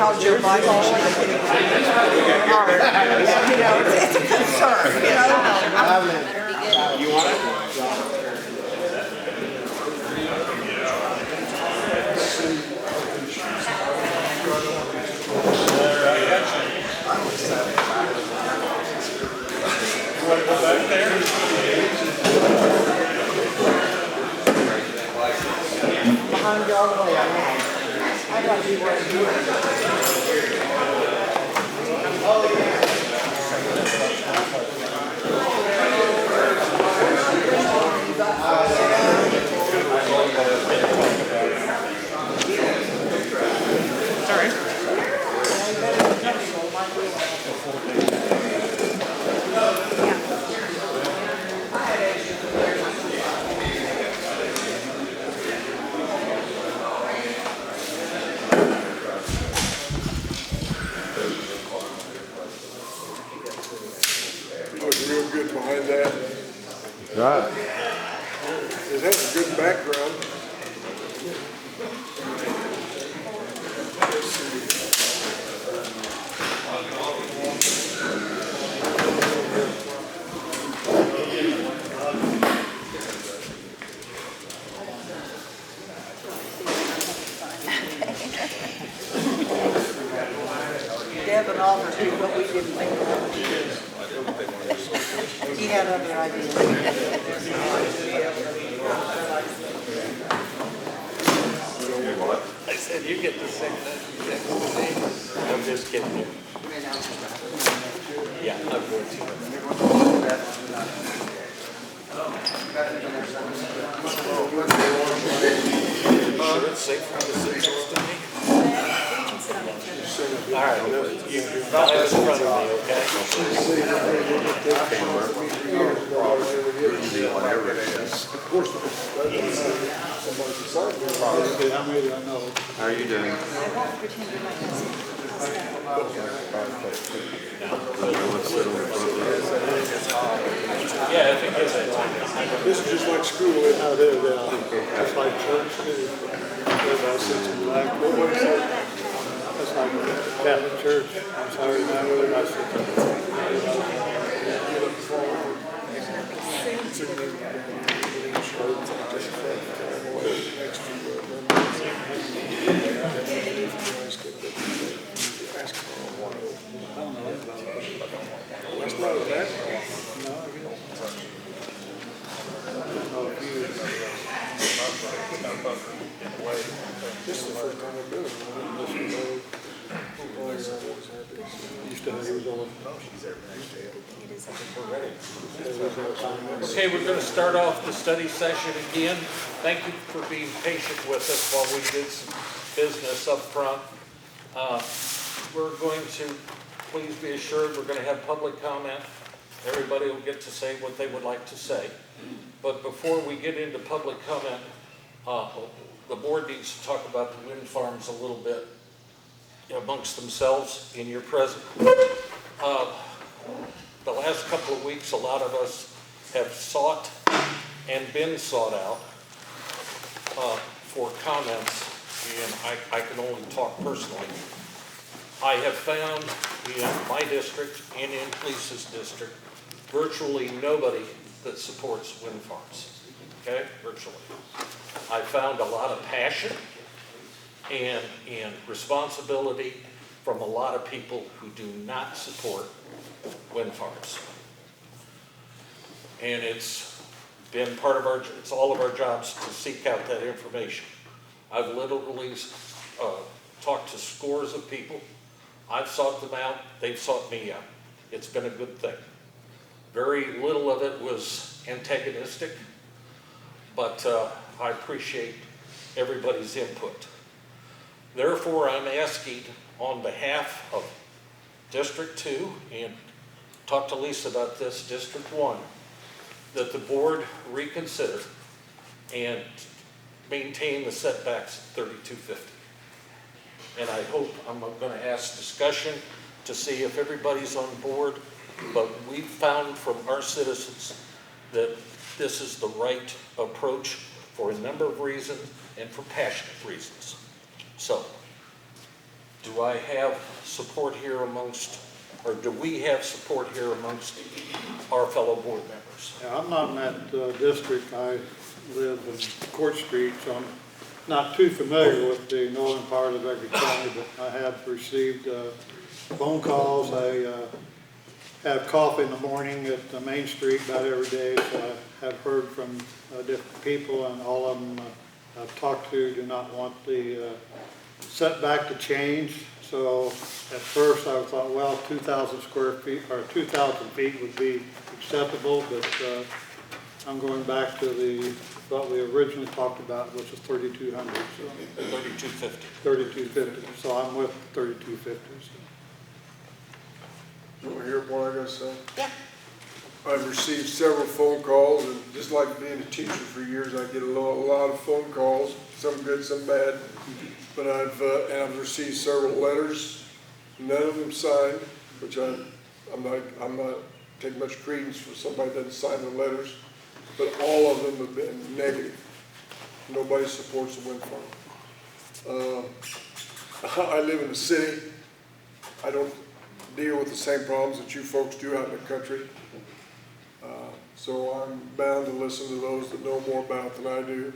how Joe Biden should have been. You know, it's a concern, you know. You want it? You want to go back there? Behind you all the way, I know. I got to be working. Sorry. Real good behind that. Right. It has a good background. Devin offered to, but we didn't think of it. He had other ideas. I said, you get to sing that next to me. I'm just kidding you. Yeah, I'm going to. Sure it's safe for you to sit close to me? All right, you not in front of me, okay? How are you doing? Yeah, I think it's that time. This is just like school, isn't it? It's like church. Everybody sits in black. What is that? That's like Catholic church. I'm sorry, now everybody sits in black. You look forward. That's not that. This is the first time I've been in Okay, we're going to start off the study session again. Thank you for being patient with us while we did some business up front. We're going to, please be assured, we're going to have public comment. Everybody will get to say what they would like to say. But before we get into public comment, the board needs to talk about the wind farms a little bit amongst themselves in your presence. The last couple of weeks, a lot of us have sought and been sought out for comments, and I can only talk personally. I have found in my district and in Lisa's district virtually nobody that supports wind farms. Okay, virtually. I found a lot of passion and responsibility from a lot of people who do not support wind farms. And it's been part of it's all of our jobs to seek out that information. I've literally talked to scores of people. I've sought them out, they've sought me out. It's been a good thing. Very little of it was antagonistic, but I appreciate everybody's input. Therefore, I'm asking on behalf of District 2, and talk to Lisa about this, District 1, that the board reconsider and maintain the setbacks at 3250. And I hope, I'm going to ask discussion to see if everybody's on board, but we've found from our citizens that this is the right approach for a number of reasons and for passionate reasons. So, do do I have support here amongst, or do we have support here amongst our fellow board members? Yeah, I'm not in that district. I live in Court Street, so I'm not too familiar with the northern part of Edgar County, but I have received phone calls. I have coffee in the morning at the Main Street about every day, so I have heard from different people, and all of them I've talked to do not want the setback to change. So at first I thought, well, 2,000 square feet or 2,000 feet would be acceptable, but I'm going back to what we originally talked about, which is 3,200. So 3250. 3,250. So I'm with 3,250. You want to hear what I got to say? Yeah. I've received several phone calls, and just like being a teacher for years, I get a lot of phone calls, some good, some bad. But I've received several letters, none of them signed, which I'm not taking much credence for somebody that doesn't sign the letters. But all of them have been negative. Nobody supports the wind farm. I live in the city. I don't deal with the same problems that you folks do out in the country. So I'm bound to listen to those that know more about it than I do.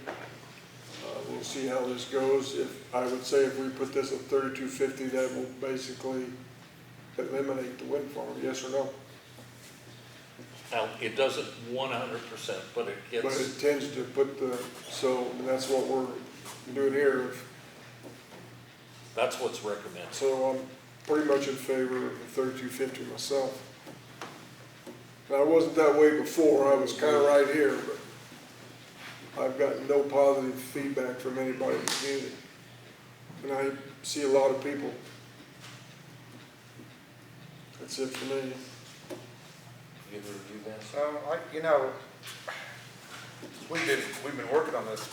We'll see how this goes. I would say if we put this at 3,250, that will basically eliminate the wind farm, yes or no? Now, it doesn't 100%, but it gets. But it tends to put and that's what we're doing here. That's what's recommended. So I'm pretty much in favor of the 3,250 myself. Now, I wasn't that way before. I was kind of right here, but I've gotten no positive feedback from anybody in the community. And I see a lot of people. That's it for me. Either of you guys? You know, we've been working on this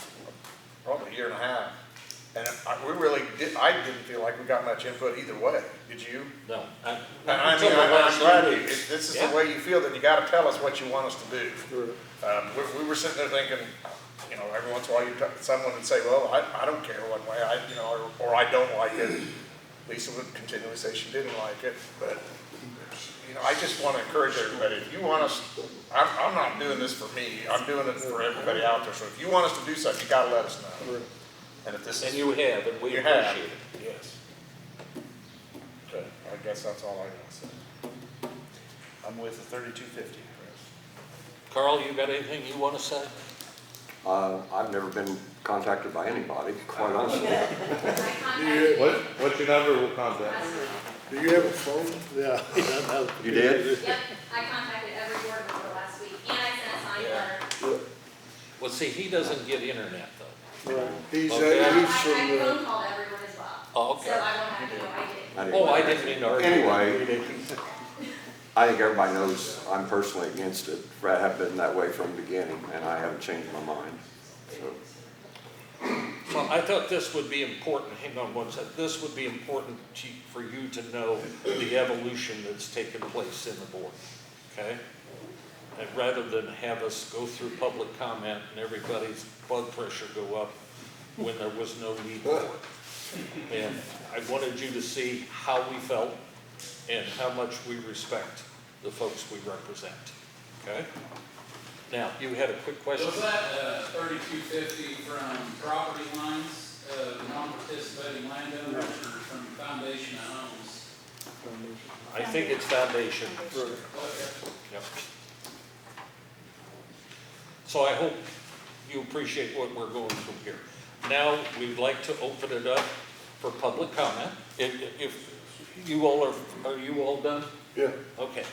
probably a year and a half, and I didn't feel like we got much input either way. Did you? No. I'm glad if this is the way you feel, then you got to tell us what you want us to do. Sure. We were sitting there thinking, you know, every once in a while someone would say, well, I don't care one way, or I don't like it. Lisa would continually say she didn't like it, but you know, I just want to encourage everybody. If you want us, I'm not doing this for me. I'm doing it for everybody out there. So if you want us to do something, you got to let us know. And if this And is, you have, and we you appreciate have. it. Yes. Okay, I guess that's all I got to say. I'm with the 3,250. Carl, you got anything you want to say? I've never been contacted by anybody, quite honestly. What's your number? We'll contact. Do you have a phone? Yeah. You did? Yep, I contacted every board member last week, and I sent a signed letter. Well, see, he doesn't get internet though. Right. He's Okay. I from phone called everyone as well. Oh, okay. So I won't have to know I did. Oh, I didn't mean to argue. Anyway, I think everybody knows I'm personally against it. I have been that way from the beginning, and I haven't changed my mind. So, Well, I thought this would be important, hang on one second, this would be important for you to know the evolution that's taken place in the board, okay? And rather than have us go through public comment and everybody's blood pressure go up when there was no need for it. And I wanted you to see how we felt and how much we respect the folks we represent, okay? Now, you had a quick question? Was that 3250 from property lines, non-participating landowners, or from foundation of homes? I think it's foundation. Okay. Yep. So I hope you appreciate what we're going through here. Now, we'd like to open it up for public comment. If you all are you all done? Yeah. Okay.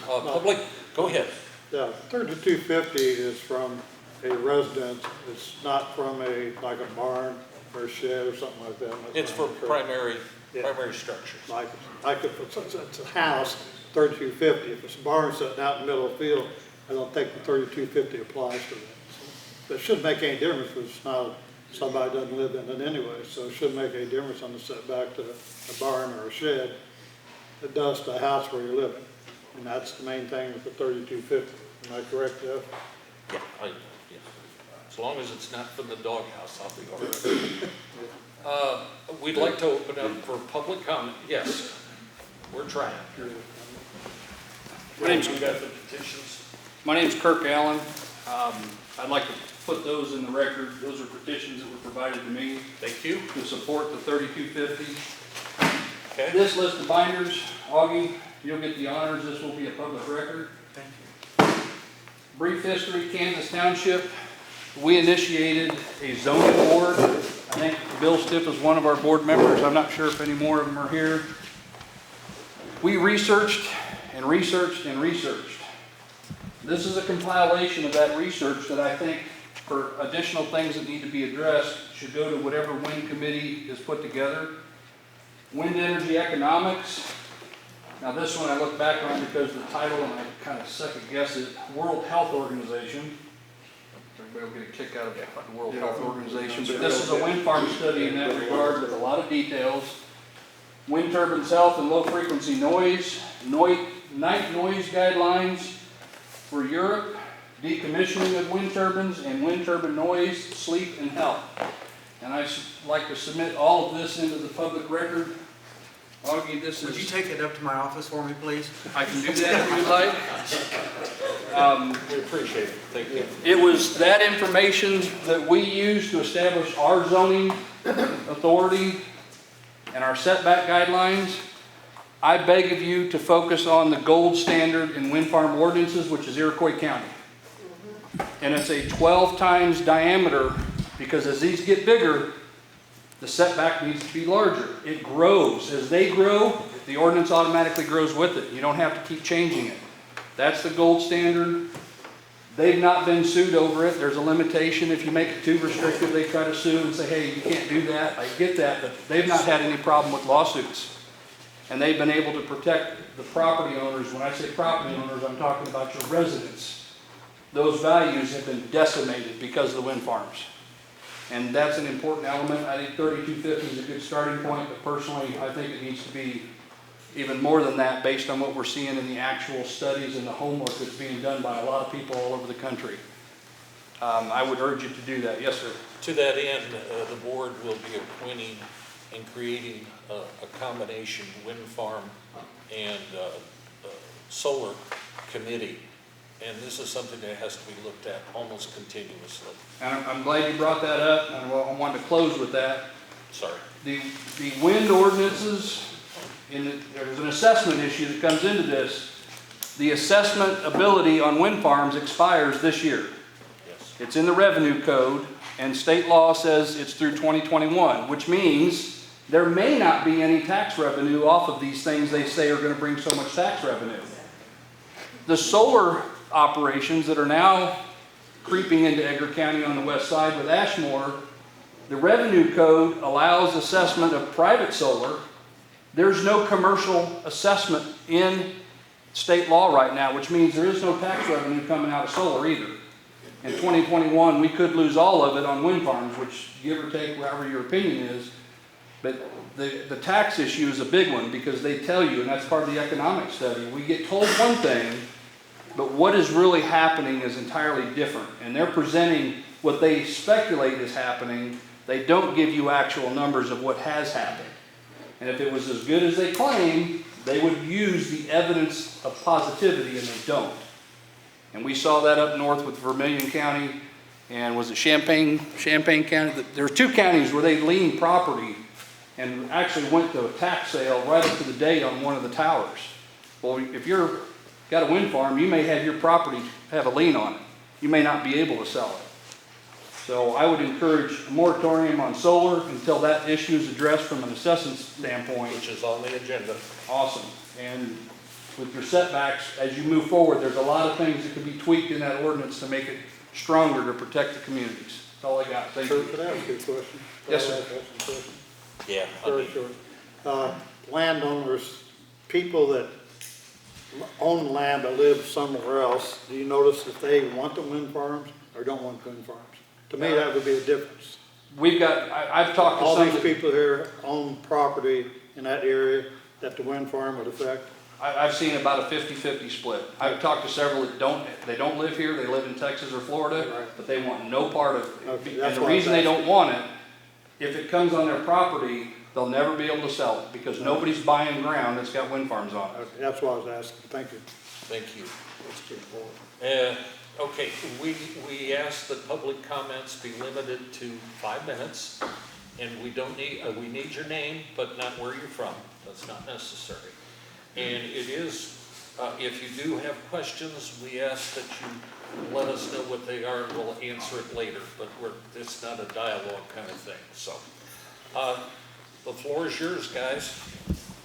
Public, go ahead. Yeah, 3,250 is from a residence. It's not from like a barn or a shed or something like that. It's for primary Yeah. structures. Like if it's a house, 3,250. If it's a barn sitting out in the middle of the field, I don't think the 3,250 applies to that. So it shouldn't make any difference because it's not, somebody doesn't live in it anyway. So it shouldn't make any difference on the setback to a barn or a shed. It does to a house where you're living. And that's the main thing with the 3,250. Am I correct, Jeff? Yeah, yeah. As long as it's not from the doghouse, I'll be all right. We'd like to open up for public comment. Yes, we're trying. My name's- You got the petitions? My name's Kirk Allen. I'd like to put those in the record. Those are petitions that were provided to me Thank you. to support the 3250. Okay. This list of binders, Augie, you'll get the honors. This will be a public record. Thank you. Brief history, Kansas Township. We initiated a zoning board. I think Bill Stiff is one of our board members. I'm not sure if any more of them are here. We researched and researched and researched. This is a compilation of that research that I think for additional things that need to be addressed should go to whatever wind committee is put together. Wind energy economics. Now this one I look back on because of the title and I kind of second guess it. World Health Organization. Everybody will get a kick out of the World Health Organization, but this is a wind farm study in that regard with a lot of details. Wind turbines health and low frequency noise, night noise guidelines for Europe, decommissioning of wind turbines and wind turbine noise, sleep and health. And I'd like to submit all of this into the public record. Augie, this is... Would you take it up to my office for me, please? I can do that if you'd like. We appreciate it. Thank you. It was that information that we used to establish our zoning authority and our setback guidelines. I beg of you to focus on the gold standard in wind farm ordinances, which is Iroquois County. And it's a 12 times diameter because as these get bigger, the setback needs to be larger. It grows. As they grow, the ordinance automatically grows with it. You don't have to keep changing it. That's the gold standard. They've not been sued over it. There's a limitation. If you make it too restrictive, they try to sue and say, hey, you can't do that. I get that, but they've not had any problem with lawsuits. And they've been able to protect the property owners. When I say property owners, I'm talking about your residents. Those values have been decimated because of the wind farms. And that's an important element. I think 3250 is a good starting point, but personally, I think it needs to be even more than that based on what we're seeing in the actual studies and the homework that's being done by a lot of people all over the country. I would urge you to do that. Yes, sir. To that end, the board will be appointing and creating a combination wind farm and solar committee. And this is something that has to be looked at almost continuously. And I'm glad you brought that up, and I wanted to close with that. Sorry. The wind ordinances, there's an assessment issue that comes into this. The assessment ability on wind farms expires this year. Yes. It's in the revenue code, and state law says it's through 2021, which means there may not be any tax revenue off of these things they say are going to bring so much tax revenue. The solar operations that are now creeping into Edgar County on the west side with Ashmore, the revenue code allows assessment of private solar. There's no commercial assessment in state law right now, which means there is no tax revenue coming out of solar either. In 2021, we could lose all of it on wind farms, which give or take, whatever your opinion is. But the tax issue is a big one because they tell you, and that's part of the economic study, we get told one thing, but what is really happening is entirely different. And they're presenting what they speculate is happening. They don't give you actual numbers of what has happened. And if it was as good as they claim, they would use the evidence of positivity, and they don't. And we saw that up north with Vermilion County, and was it Champaign County? There were two counties where they liened property and actually went to a tax sale right up to the date on one of the towers. Well, if you're got a wind farm, you may have your property have a lien on it. You may not be able to sell it. So I would encourage a moratorium on solar until that issue is addressed from an assessment standpoint. Which is on the agenda. Awesome. And with your setbacks, as you move forward, there's a lot of things that could be tweaked in that ordinance to make it stronger to protect the communities. That's all I got. Thank Sir, you. could I ask you a question? Yes, sir. Yeah. Very short. Landowners, people that own land but live somewhere else, do you notice if they want the wind farms or don't want wind farms? To me, that would be a difference. We've got, I've talked to All some these that- people here own property in that area that the wind farm would affect. I've seen about a 50-50 split. I've talked to several that don't live here, they live in Texas or Florida, Right. but they want no part of it. Okay, And that's the why I reason they was don't want it If it comes on their property, they'll never be able to sell it because nobody's buying ground that's got wind farms on it. Okay, that's what I was asking. Thank you. Thank you. That's a good point. Okay, we ask that public comments be limited to 5 minutes, and we don't need, we need your name, but not where you're from. That's not necessary. And it is, if you do have questions, we ask that you let us know what they are, and we'll answer it later, but it's not a dialogue kind of thing, so. The floor is yours, guys.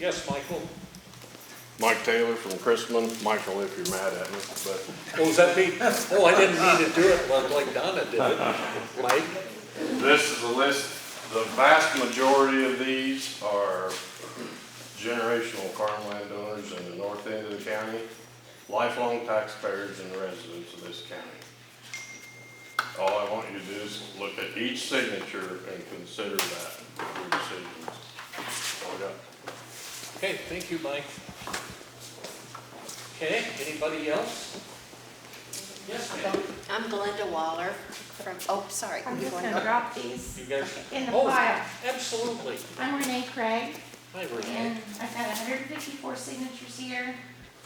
Yes, Michael? Mike Taylor from Chrisman. Michael, if you're mad at me, but Oh, was that me? Oh, I didn't mean to do it like Donna did it. Mike? this is a list. The vast majority of these are generational farm landowners in the north end of the county, lifelong taxpayers and residents of this county. All I want you to do is look at each signature and consider that for your decisions. All I got. Okay, thank you, Mike. Okay, anybody else? Yes, ma'am. I'm Glenda Waller from, oh, sorry. I'm you just wanna gonna go? drop these You guys? in the Oh, file. absolutely. I'm Renee Craig, Hi, Renee. and I've got 154 signatures here.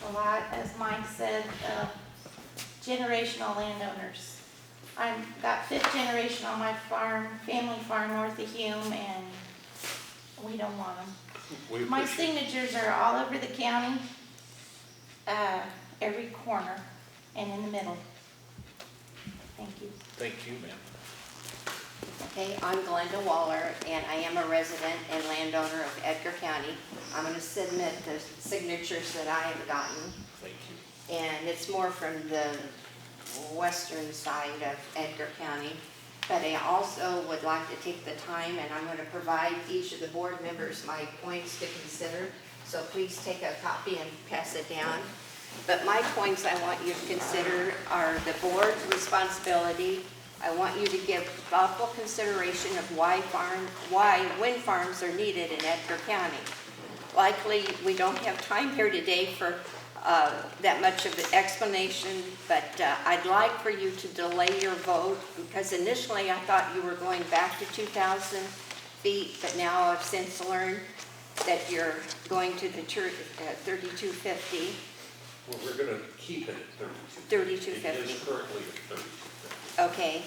A lot, as Mike said, generational landowners. I've got 5th generation on my farm, family farm north of Hume, and we don't want them. We My appreciate signatures are all over the county, every corner, and in the middle. Thank you. Thank you, ma'am. Okay, I'm Glenda Waller, and I am a resident and landowner of Edgar County. I'm going to submit the signatures that I have gotten, Thank you. and it's more from the western side of Edgar County. But I also would like to take the time, and I'm going to provide each of the board members my points to consider. So please take a copy and pass it down. But my points I want you to consider are the board's responsibility. I want you to give thoughtful consideration of why wind farms are needed in Edgar County. Likely, we don't have time here today for that much of the explanation, but I'd like for you to delay your vote because initially I thought you were going back to 2,000 feet, but now I've since learned that you're going to the 3,250. Well, we're going to keep it at 32. 3,250. It is currently at 32. Okay.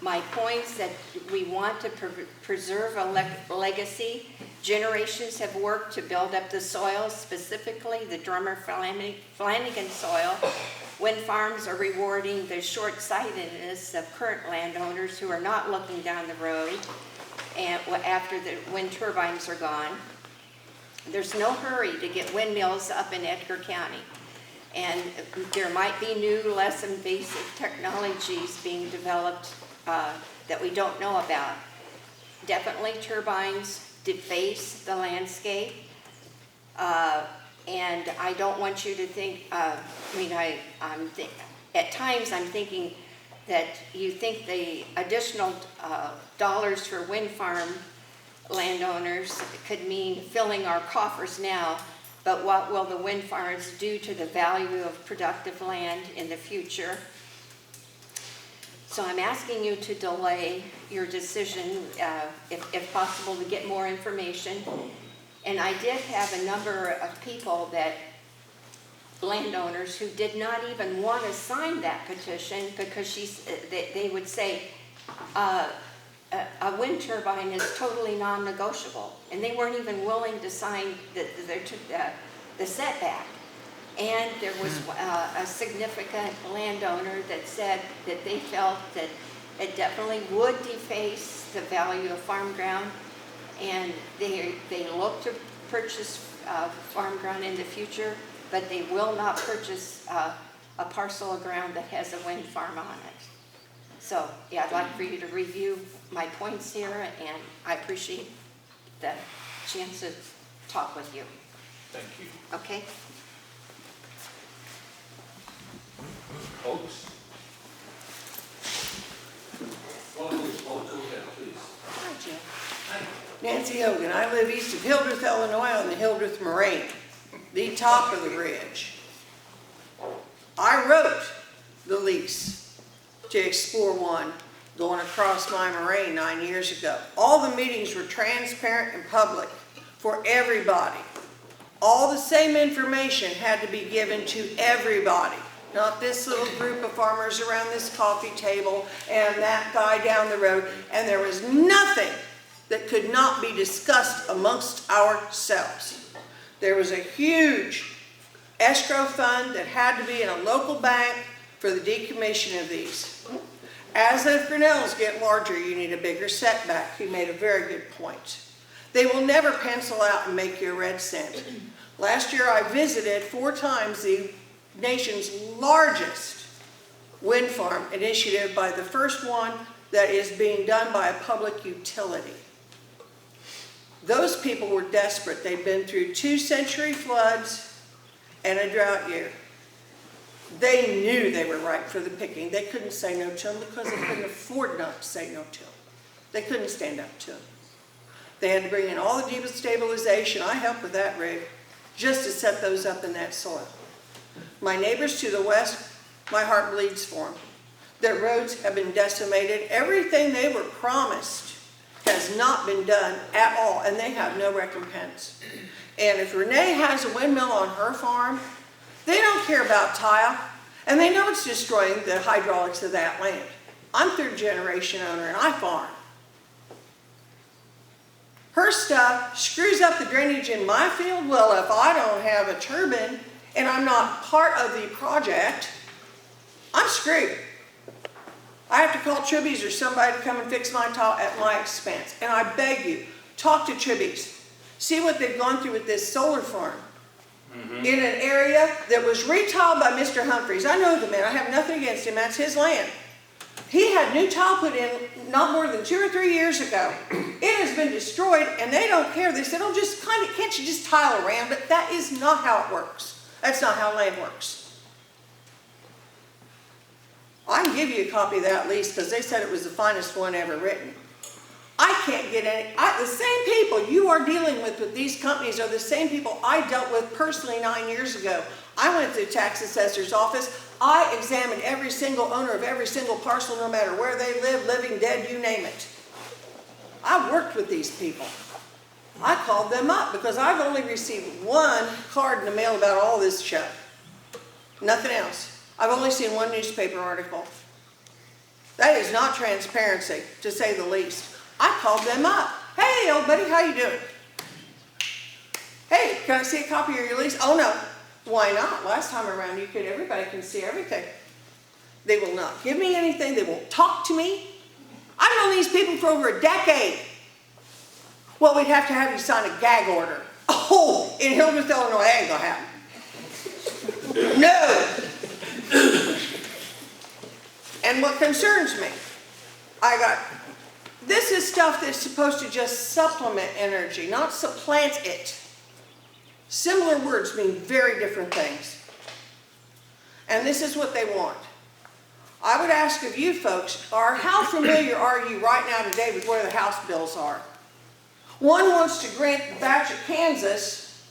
My points that we want to preserve a legacy. Generations have worked to build up the soil, specifically the Drummer Flanagan soil. Wind farms are rewarding the short-sightedness of current landowners who are not looking down the road and after the wind turbines are gone. There's no hurry to get windmills up in Edgar County. And there might be new, less invasive technologies being developed that we don't know about. Definitely turbines deface the landscape. And I don't want you to think, at times I'm thinking that you think the additional dollars for wind farm landowners could mean filling our coffers now, but what will the wind farms do to the value of productive land in the future? So I'm asking you to delay your decision, if possible, to get more information. And I did have a number of people landowners who did not even want to sign that petition because they would say, a wind turbine is totally non-negotiable, and they weren't even willing to sign the setback. And there was a significant landowner that said that they felt that it definitely would deface the value of farm ground, and they look to purchase farm ground in the future, but they will not purchase a parcel of ground that has a wind farm on it. So, yeah, I'd like for you to review my points here, and I appreciate the chance to talk with you. Thank you. Okay? Folks? Well, please, go ahead, please. Hi, Jim. Nancy Hogan. I live east of Hildreth, Illinois on the Hildreth Moraine, the top of the ridge. I wrote the lease to Explore One going across my moraine 9 years ago. All the meetings were transparent and public for everybody. All the same information had to be given to everybody, not this little group of farmers around this coffee table and that guy down the road. And there was nothing that could not be discussed amongst ourselves. There was a huge escrow fund that had to be in a local bank for the decommission of these. As the Grinnells get larger, you need a bigger setback. He made a very good point. They will never pencil out and make you a red cent. Last year I visited 4 times the nation's largest wind farm initiative, by the first one that is being done by a public utility. Those people were desperate. They'd been through 2 century floods and a drought year. They knew they were ripe for the picking. They couldn't say no to them because they couldn't afford not to say no to them. They couldn't stand up to them. They had to bring in all the destabilization. I helped with that, rig, just to set those up in that soil. My neighbors to the west, my heart bleeds for them. Their roads have been decimated. Everything they were promised has not been done at all, and they have no recompense. And if Renee has a windmill on her farm, they don't care about tile, and they know it's destroying the hydraulics of that land. I'm 3rd generation owner, and I farm. Her stuff screws up the drainage in my field. Well, if I don't have a turbine and I'm not part of the project, I'm screwed. I have to call Tribbies or somebody to come and fix my tile at my expense. And I beg you, talk to Tribbies. See what they've gone through with this solar farm. In an area that was retiled by Mr. Humphreys. I know the man. I have nothing against him. That's his land. He had new tile put in not more than 2 or 3 years ago. It has been destroyed, and they don't care. They said, oh, just can't you just tile around it? That is not how it works. That's not how land works. I can give you a copy of that lease because they said it was the finest one ever written. I can't get any. The same people you are dealing with these companies are the same people I dealt with personally 9 years ago. I went to the tax assessor's office. I examined every single owner of every single parcel, no matter where they live, living, dead, you name it. I worked with these people. I called them up because I've only received 1 card in the mail about all this show. Nothing else. I've only seen 1 newspaper article. That is not transparency, to say the least. I called them up. Hey, old buddy, how you doing? Hey, can I see a copy of your lease? Oh, no. Why not? Last time around, everybody can see everything. They will not give me anything. They won't talk to me. I've known these people for over a decade. Well, we'd have to have you sign a gag order. Oh, in Hildreth, Illinois, that ain't gonna happen. No. And what concerns me, this is stuff that's supposed to just supplement energy, not supplant it. Similar words mean very different things. And this is what they want. I would ask of you folks, how familiar are you right now today with where the House bills are? One wants to grant the batch of Kansas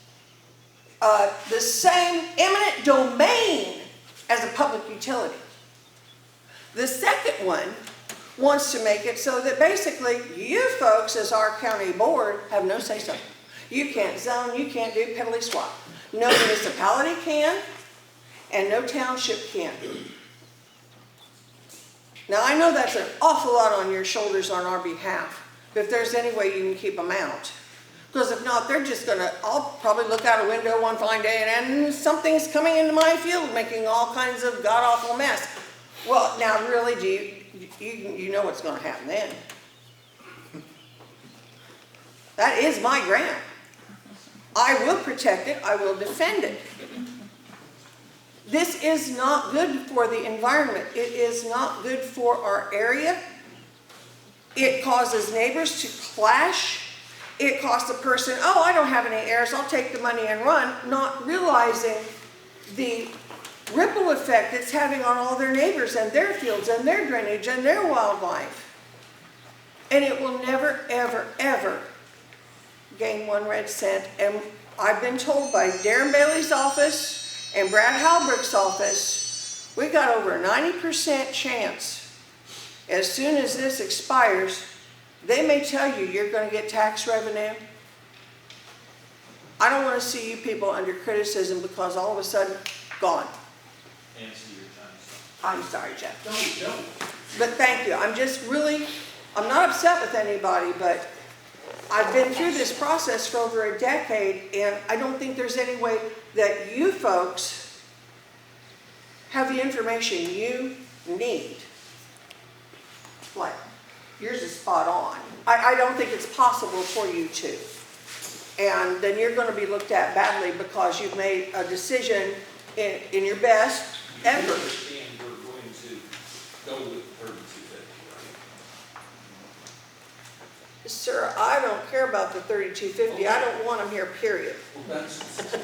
the same eminent domain as a public utility. The second one wants to make it so that basically you folks as our county board have no say-so. You can't zone, you can't do piddly squat. No municipality can, and no township can. Now I know that's an awful lot on your shoulders on our behalf, but if there's any way you can keep them out. Because if not, they're just gonna, I'll probably look out a window one fine day and something's coming into my field making all kinds of god-awful mess. Well, now really, do you know what's gonna happen then? That is my ground. I will protect it, I will defend it. This is not good for the environment. It is not good for our area. It causes neighbors to clash. It costs a person, oh, I don't have any heirs, I'll take the money and run, not realizing the ripple effect it's having on all their neighbors and their fields and their drainage and their wildlife. And it will never, ever, ever gain 1 red cent. And I've been told by Darren Bailey's office and Brad Halbrick's office, we got over a 90% chance As soon as this expires, they may tell you you're gonna get tax revenue. I don't wanna see you people under criticism because all of a sudden, gone. I'm sorry, Jeff. Don't. But thank you. I'm not upset with anybody, but I've been through this process for over a decade, and I don't think there's any way that you folks have the information you need. Like, yours is spot on. I don't think it's possible for you to. And then you're gonna be looked at badly because you've made a decision in your best effort. Understand we're going to go with 3250, right? Sir, I don't care about the 3250. I don't want them here, period.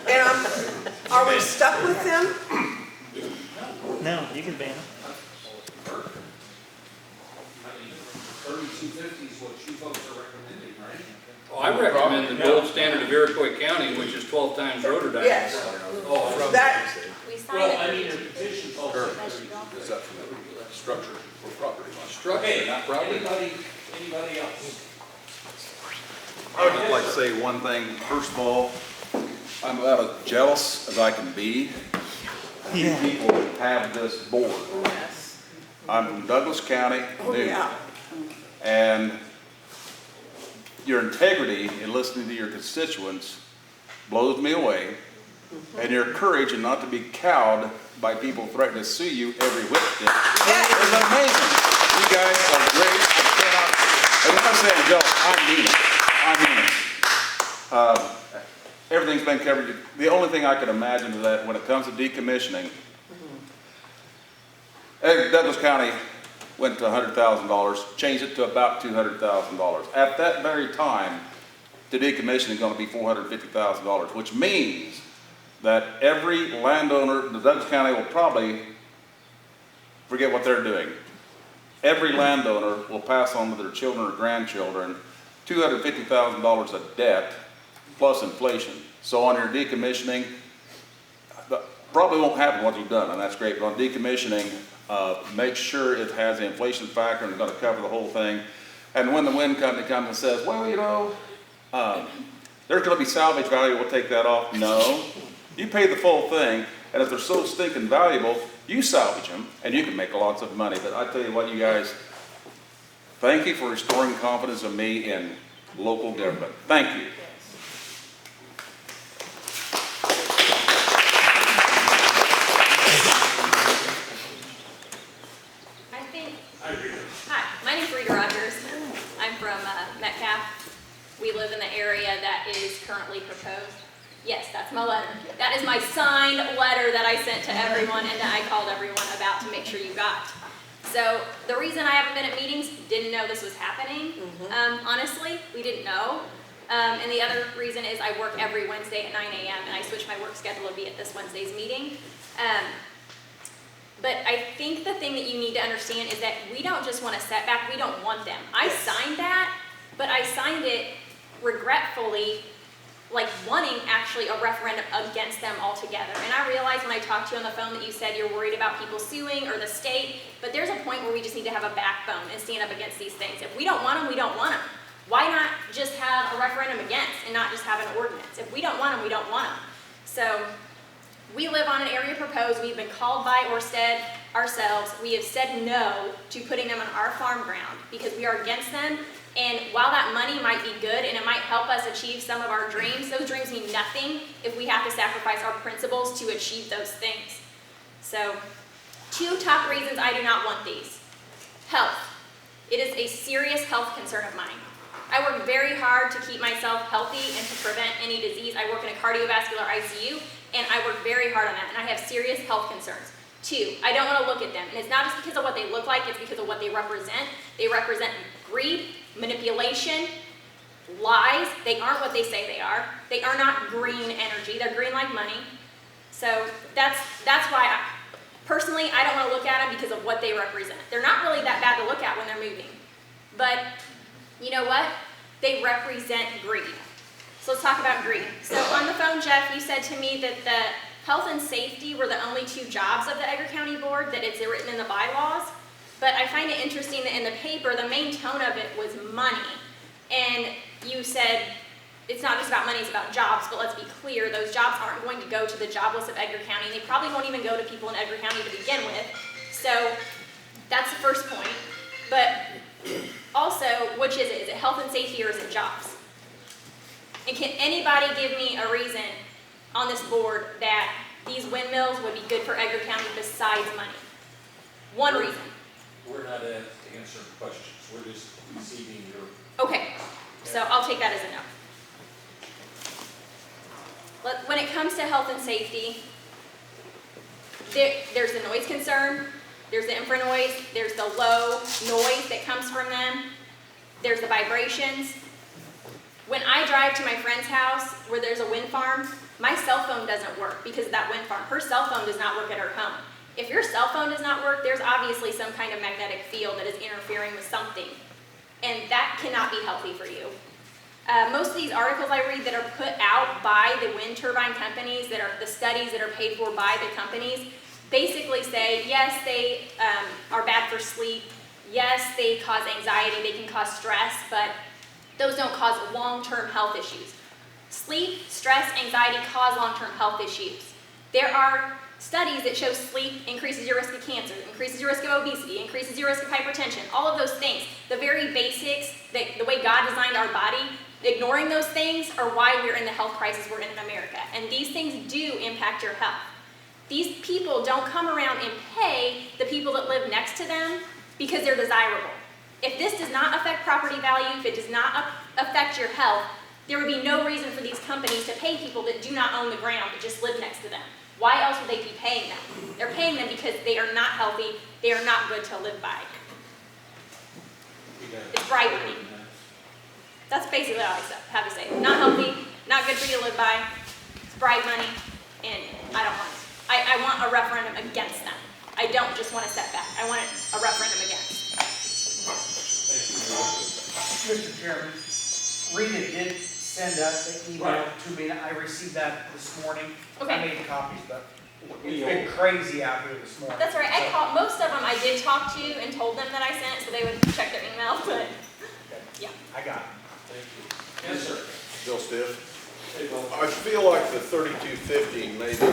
And are we stuck with them? No, you can ban them. 3250 is what you folks are recommending, right? Well, I recommend the gold standard of Iroquois County, which is 12 times rotor diameter. Yes. Oh, That, We signed it. Your petition's also. Is that from the structure or property line? Structure, not property. Anybody else? I would just like to say one thing. First of all, I'm about as jealous as I can be of you people that have this board. I'm from Douglas County, New. yeah. And your integrity in listening to your constituents blows me away. And your courage and not to be cowed by people threatening to sue you every whip stick is amazing. You guys are great. I cannot, and when I say I'm jealous, I mean it. Everything's been covered. The only thing I can imagine is that when it comes to decommissioning, Douglas County went to $100,000, changed it to about $200,000. At that very time, the decommissioning is going to be $450,000, which means that every landowner in Douglas County will probably forget what they're doing. Every landowner will pass on to their children or grandchildren $250,000 of debt plus inflation. So on your decommissioning, probably won't happen what you've done, and that's great, but on decommissioning, make sure it has the inflation factor and it's going to cover the whole thing. And when the wind company comes and says, well, you know, there's going to be salvage value, we'll take that off. No, you pay the full thing, and if they're so stinking valuable, you salvage them, and you can make lots of money. But I tell you what, you guys, thank you for restoring confidence in me in local government. Thank you. Hi, my name's Rita Rogers. I'm from Metcalf. We live in the area that is currently proposed. Yes, that's my letter. That is my signed letter that I sent to everyone and that I called everyone about to make sure you got. So the reason I haven't been at meetings, didn't know this was happening. Honestly, we didn't know. And the other reason is I work every Wednesday at 9 a.m. and I switched my work schedule to be at this Wednesday's meeting. But I think the thing that you need to understand is that we don't just want a setback, we don't want them. I signed that, but I signed it regretfully, like wanting actually a referendum against them altogether. And I realized when I talked to you on the phone that you said you're worried about people suing or the state, but there's a point where we just need to have a backbone and stand up against these things. If we don't want them, we don't want them. Why not just have a referendum against and not just have an ordinance? If we don't want them, we don't want them. So we live on an area proposed. We've been called by Orsted ourselves. We have said no to putting them on our farm ground because we are against them. And while that money might be good and it might help us achieve some of our dreams, those dreams mean nothing if we have to sacrifice our principles to achieve those things. So, 2 top reasons I do not want these. Health. It is a serious health concern of mine. I work very hard to keep myself healthy and to prevent any disease. I work in a cardiovascular ICU, and I work very hard on that, and I have serious health concerns. 2, I don't want to look at them, and it's not just because of what they look like, it's because of what they represent. They represent greed, manipulation, lies. They aren't what they say they are. They are not green energy. They're green like money. So that's why personally, I don't want to look at them because of what they represent. They're not really that bad to look at when they're moving. But you know what? They represent greed. So let's talk about greed. So on the phone, Jeff, you said to me that the health and safety were the only 2 jobs of the Edgar County Board, that it's written in the bylaws. but I find it interesting that in the paper, the main tone of it was money. And you said, it's not just about money, it's about jobs, but let's be clear, those jobs aren't going to go to the job list of Edgar County, and they probably won't even go to people in Edgar County to begin with. So that's the first point. But also, which is it? Is it health and safety or is it jobs? And can anybody give me a reason on this board that these windmills would be good for Edgar County besides money? One reason. We're not answering questions, we're just receiving your. Okay, so I'll take that as a no. When it comes to health and safety, there's the noise concern, there's the infra noise, there's the low noise that comes from them, there's the vibrations. When I drive to my friend's house where there's a wind farm, my cell phone doesn't work because of that wind farm. Her cell phone does not work at her home. If your cell phone does not work, there's obviously some kind of magnetic field that is interfering with something. And that cannot be healthy for you. Most of these articles I read that are put out by the wind turbine companies, that are the studies that are paid for by the companies, basically say, yes, they are bad for sleep. Yes, they cause anxiety, they can cause stress, but those don't cause long-term health issues. Sleep, stress, anxiety cause long-term health issues. There are studies that show sleep increases your risk of cancer, increases your risk of obesity, increases your risk of hypertension, all of those things. The very basics, the way God designed our body, ignoring those things are why we're in the health crisis we're in America. And these things do impact your health. These people don't come around and pay the people that live next to them because they're desirable. If this does not affect property value, if it does not affect your health, there would be no reason for these companies to pay people that do not own the ground, that just live next to them. Why else would they be paying them? They're paying them because they are not healthy, they are not good to live by. It's bribe money. That's basically all I have to say. Not healthy, not good for you to live by, it's bribe money, and I don't want it. I want a referendum against them. I don't just want a setback, I want a referendum against. Mr. Chairman, Rita did send us an email to me, I received that this morning. Okay. I made copies, but it's been crazy out here this morning. That's right, I called, most of them I did talk to and told them that I sent, so they would check their email, but, yeah. I got it. Thank you. Yes, sir. Bill Stiff. Hey, Bill. I feel like the 3250 may be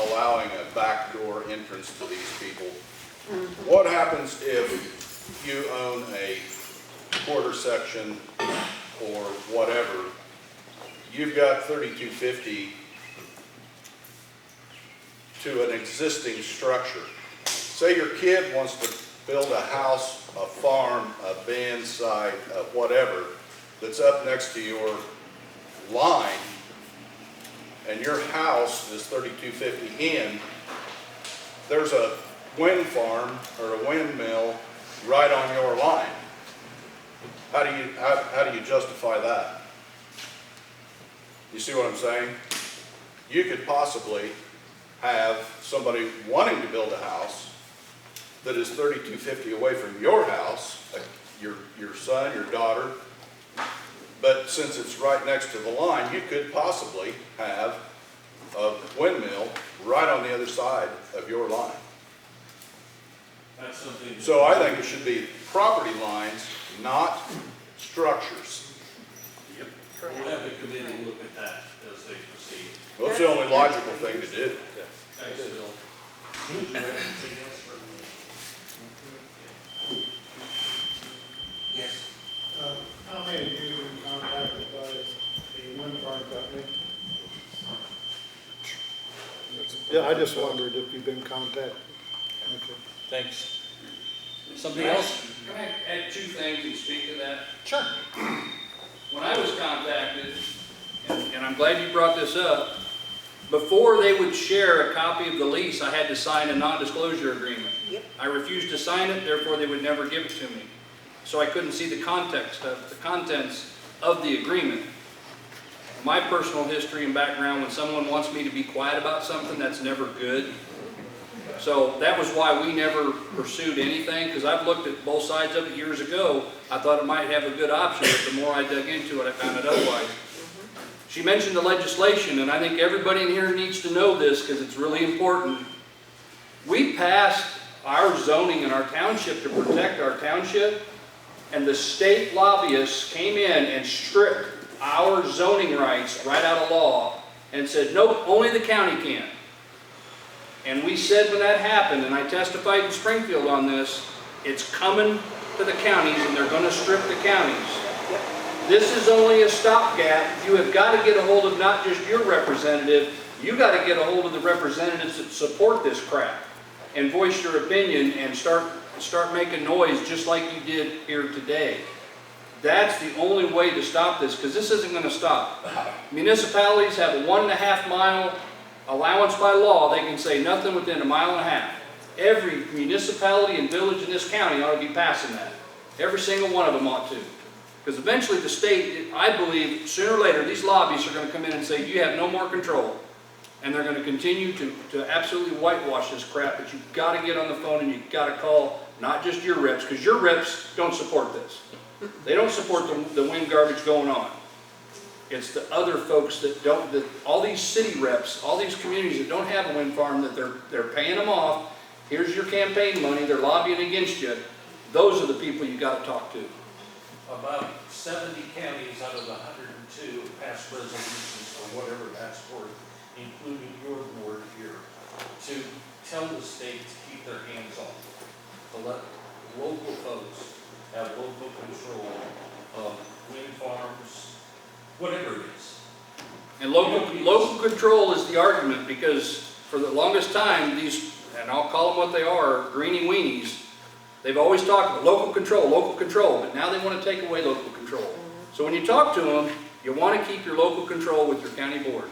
allowing a backdoor entrance to these people. What happens if you own a quarter section or whatever? You've got 3250 to an existing structure. Say your kid wants to build a house, a farm, a band site, whatever, that's up next to your line, and your house is 3250 in, there's a wind farm or a windmill right on your line. How do you justify that? You see what I'm saying? You could possibly have somebody wanting to build a house that is 3250 away from your house, like your son, your daughter, but since it's right next to the line, you could possibly have a windmill right on the other side of your line. That's something. So I think it should be property lines, not structures. Yep. We'll have the committee look at that as they proceed. Well, that's the only logical thing to do. Thanks, Bill. Yes. How many of you have been contacted by the wind farm company? Yeah, I just wondered if you've been contacted. Okay. Thanks. Somebody else? Can I add two things and speak to that? Sure. When I was contacted, and I'm glad you brought this up, before they would share a copy of the lease, I had to sign a non-disclosure agreement. Yep. I refused to sign it, therefore they would never give it to me. So I couldn't see the contents of the agreement. My personal history and background, when someone wants me to be quiet about something, that's never good. So that was why we never pursued anything, because I've looked at both sides of it years ago. I thought it might have a good option, but the more I dug into it, I found it otherwise. She mentioned the legislation, and I think everybody in here needs to know this because it's really important. We passed our zoning in our township to protect our township, and the state lobbyists came in and stripped our zoning rights right out of law and said, nope, only the county can. And we said when that happened, and I testified in Springfield on this, it's coming to the counties and they're going to strip the counties. This is only a stopgap. You have got to get a hold of not just your representative, you got to get a hold of the representatives that support this crap and voice your opinion and start making noise just like you did here today. That's the only way to stop this, because this isn't going to stop. Municipalities have a 1.5 mile allowance by law. They can say nothing within 1.5 miles. Every municipality and village in this county ought to be passing that. Every single one of them ought to. Because eventually the state, I believe, sooner or later, these lobbyists are going to come in and say, you have no more control. And they're going to continue to absolutely whitewash this crap, but you've got to get on the phone and you've got to call not just your reps, because your reps don't support this. They don't support the wind garbage going on. It's the other folks that don't, all these city reps, all these communities that don't have a wind farm, that they're paying them off. Here's your campaign money, they're lobbying against you. Those are the people you got to talk to. About 70 counties out of the 102 passed resolutions, or whatever that's worth, including your board here, to tell the state to keep their hands off, to let local folks have local control of wind farms, whatever it is. And local control is the argument, because for the longest time, these, and I'll call them what they are, greenie weenies, they've always talked about local control, but now they want to take away local control. So when you talk to them, you want to keep your local control with your county board.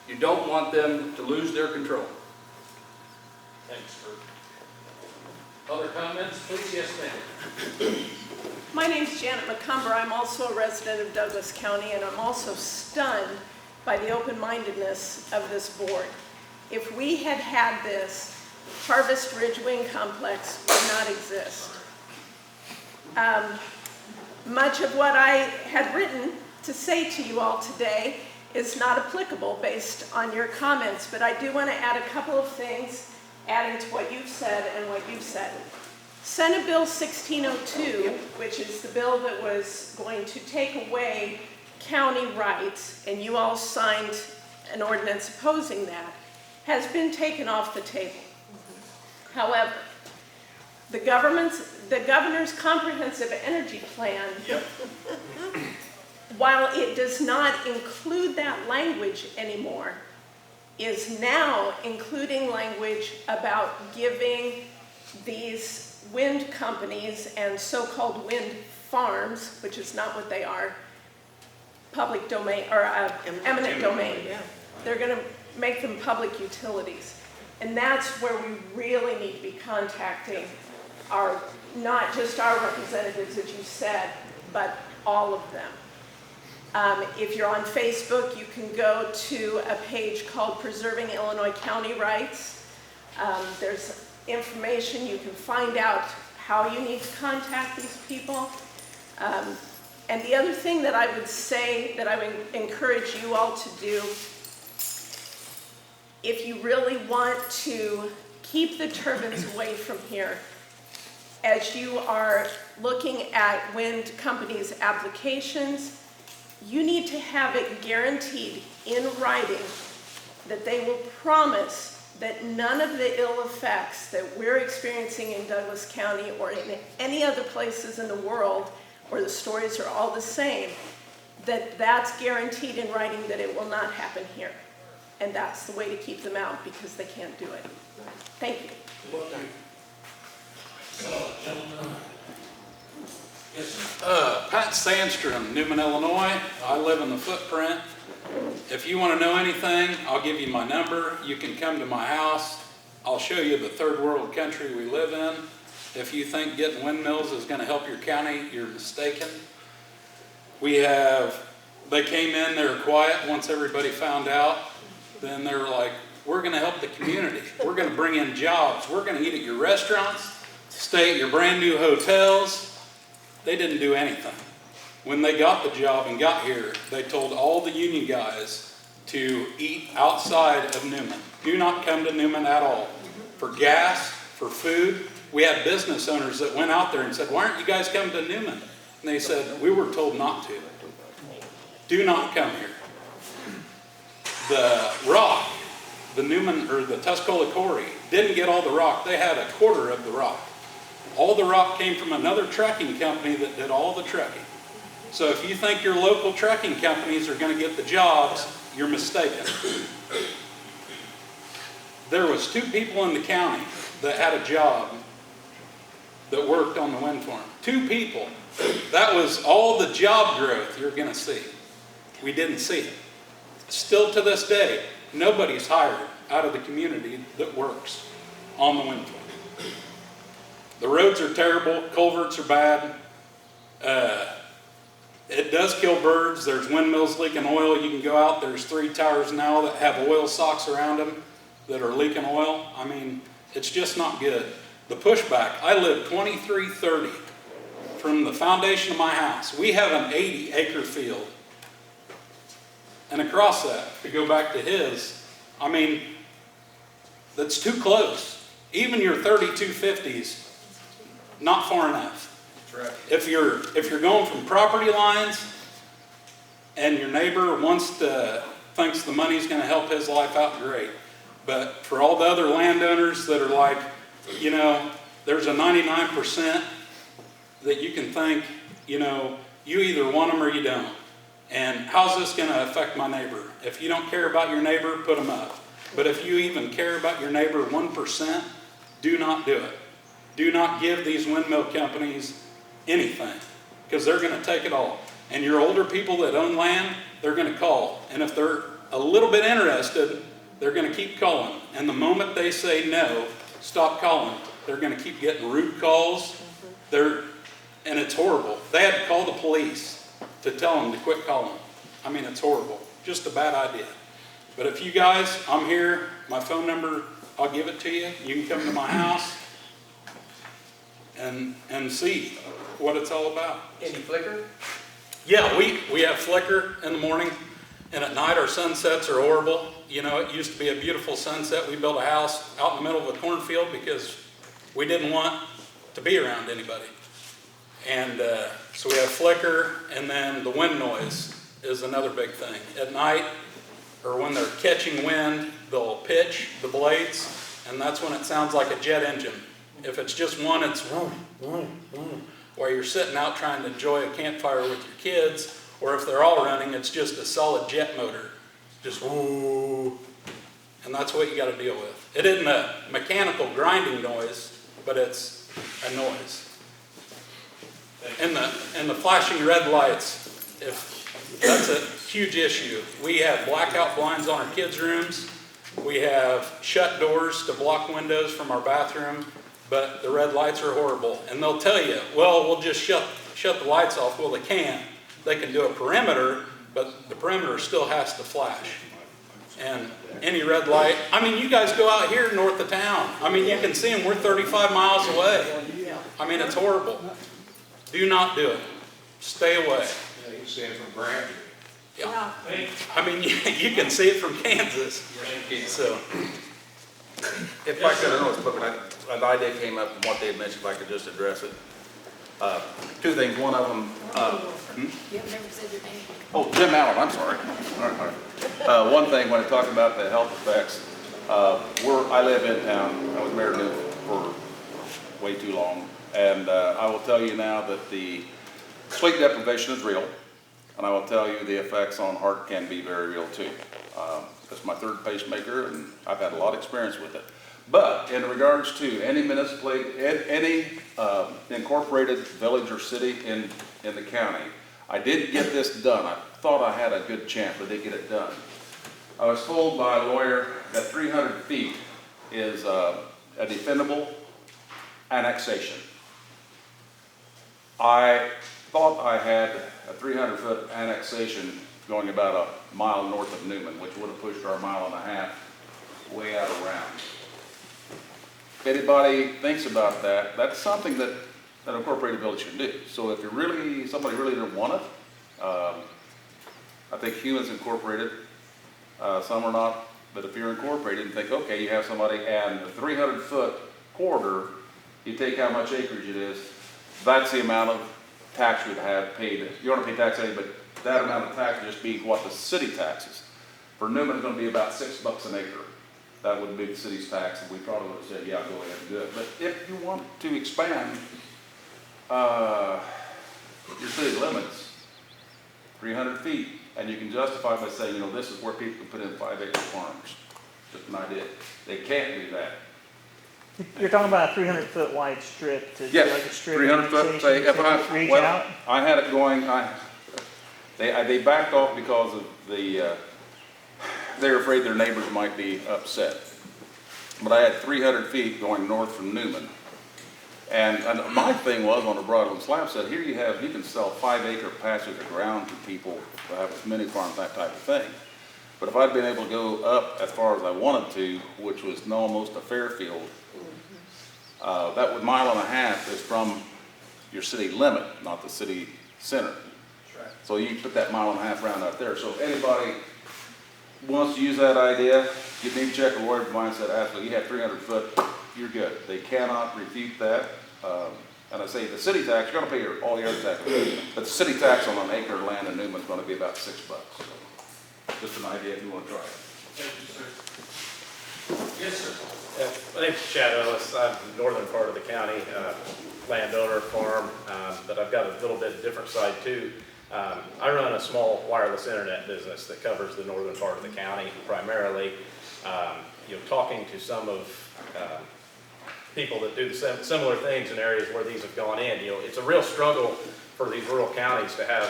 You don't want them to lose their control. Thanks, Kurt. Other comments, please? Yes, ma'am. My name's Janet McCumber. I'm also a resident of Douglas County, and I'm also stunned by the open-mindedness of this board. If we had had this, Harvest Ridge Wind Complex would not exist. Much of what I had written to say to you all today is not applicable based on your comments, but I do want to add a couple of things, adding to what you've said and what you've said. Senate Bill 1602, which is the bill that was going to take away county rights, and you all signed an ordinance opposing that, has been taken off the table. However, the governor's comprehensive energy plan, while it does not include that language anymore, is now including language about giving these wind companies and so-called wind farms, which is not what they are, public domain, or eminent domain. They're going to make them public utilities. And that's where we really need to be contacting our, not just our representatives, as you said, but all of them. If you're on Facebook, you can go to a page called Preserving Illinois County Rights. There's information, you can find out how you need to contact these people. And the other thing that I would say, that I would encourage you all to do, if you really want to keep the turbines away from here, as you are looking at wind companies' applications, you need to have it guaranteed in writing that they will promise that none of the ill effects that we're experiencing in Douglas County or in any other places in the world where the stories are all the same, that's guaranteed in writing that it will not happen here. And that's the way to keep them out, because they can't do it. Thank you. Pat Sandstrom, Newman, Illinois. I live in the footprint. If you want to know anything, I'll give you my number. You can come to my house. I'll show you the third world country we live in. If you think getting windmills is going to help your county, you're mistaken. They came in, they were quiet once everybody found out. Then they were like, we're going to help the community. We're going to bring in jobs. We're going to eat at your restaurants, stay at your brand new hotels. They didn't do anything. When they got the job and got here, they told all the union guys to eat outside of Newman. Do not come to Newman at all. For gas, for food. We had business owners that went out there and said, why aren't you guys coming to Newman? And they said, we were told not to. Do not come here. The rock, the Newman, or the Tuscola Quarry, didn't get all the rock. They had a quarter of the rock. All the rock came from another trucking company that did all the trucking. So if you think your local trucking companies are going to get the jobs, you're mistaken. There was 2 people in the county that had a job that worked on the wind farm. 2 people. That was all the job growth you're going to see. We didn't see it. Still to this day, nobody's hired out of the community that works on the wind farm. The roads are terrible, culverts are bad. It does kill birds. There's windmills leaking oil. You can go out, there's 3 towers now that have oil socks around them that are leaking oil. I mean, it's just not good. The pushback, I live 2330 from the foundation of my house. We have an 80-acre field. And across that, to go back to his, I mean, that's too close. Even your 3250s, not far enough. That's right. If you're going from property lines and your neighbor thinks the money's going to help his life out, great. But for all the other landowners that are like, you know, there's a 99% that you can think, you know, you either want them or you don't. And how's this going to affect my neighbor? If you don't care about your neighbor, put them up. But if you even care about your neighbor 1%, do not do it. Do not give these windmill companies anything, because they're going to take it all. And your older people that own land, they're going to call. And if they're a little bit interested, they're going to keep calling. And the moment they say no, stop calling, they're going to keep getting rude calls. And it's horrible. They had to call the police to tell them to quit calling. I mean, it's horrible. Just a bad idea. But if you guys, I'm here, my phone number, I'll give it to you. You can come to my house and see what it's all about. Any flicker? Yeah, we have flicker in the morning, and at night our sunsets are horrible. You know, it used to be a beautiful sunset. We built a house out in the middle of a cornfield because we didn't want to be around anybody. And so we have flicker, and then the wind noise is another big thing. At night, or when they're catching wind, they'll pitch the blades, and that's when it sounds like a jet engine. If it's just one, it's vroom, vroom, vroom. While you're sitting out trying to enjoy a campfire with your kids, or if they're all running, it's just a solid jet motor. Just whoo. And that's what you got to deal with. It isn't a mechanical grinding noise, but it's a noise. And the flashing red lights, that's a huge issue. We have blackout blinds on our kids' rooms. We have shut doors to block windows from our bathroom, but the red lights are horrible. And they'll tell you, well, we'll just shut the lights off. Well, they can't. They can do a perimeter, but the perimeter still has to flash. And any red light, I mean, you guys go out here north of town. I mean, you can see them. We're 35 miles away. I mean, it's horrible. Do not do it. Stay away. Yeah, you can see it from Grant. Yeah. I mean, you can see it from Kansas. So, If I could, I know it's quick, but an idea came up from what they had mentioned, if I could just address it. 2 things, one of them, You have never said your name. oh, Jim Allen, I'm sorry. All right. One thing, when I talk about the health effects, I live in town. I was mayor of Newman for way too long. And I will tell you now that the sleep deprivation is real. And I will tell you the effects on heart can be very real too. That's my 3rd pacemaker, and I've had a lot of experience with it. But in regards to any any incorporated village or city in the county, I did get this done. I thought I had a good chance, but I did get it done. I was told by a lawyer that 300 feet is a defendable annexation. I thought I had a 300-foot annexation going about a mile north of Newman, which would have pushed our 1.5 miles way out around. If anybody thinks about that, that's something that an incorporated village should do. So if somebody really didn't want it, I think Humans Incorporated, some are not, but if you're incorporated and think, okay, you have somebody and the 300-foot corridor, you take how much acreage it is, that's the amount of tax you'd have paid. You don't pay tax anyway, but that amount of tax would just be what the city taxes. For Newman, it's gonna be about $6 an acre. That would be the city's tax, and we probably would have said, yeah, go ahead and do it. But if you want to expand, your city limits, 300 feet, and you can justify by saying, this is where people can put in 5-acre farms. Just an idea. They can't do that. You're talking about a 300-foot wide strip to do Yes, like a strip 300 foot, say, if reach well, out? I had it going, they backed off because of they're afraid their neighbors might be upset. But I had 300 feet going north from Newman. And my thing was on the Broadland slab said, here you can sell 5-acre patches of ground to people who have mini farms, that type of thing. But if I'd been able to go up as far as I wanted to, which was almost a Fairfield, that would 1.5 miles is from your city limit, not the city center. So you put that 1.5 miles round out there. So if anybody wants to use that idea, you need to check a lawyer of mine said, absolutely, you have 300 foot, you're good. They cannot refute that. And I say the city tax, you're gonna pay all the other taxes, but the city tax on an acre of land in Newman is gonna be about $6. Just an idea if you want to try it. Thank you, sir. Yes, sir. My name's Chad Ellis. I'm in the northern part of the county, landowner, farm, but I've got a little bit different side too. I run a small wireless internet business that covers the northern part of the county primarily. Talking to some of people that do the similar things in areas where these have gone in, it's a real struggle for these rural counties to have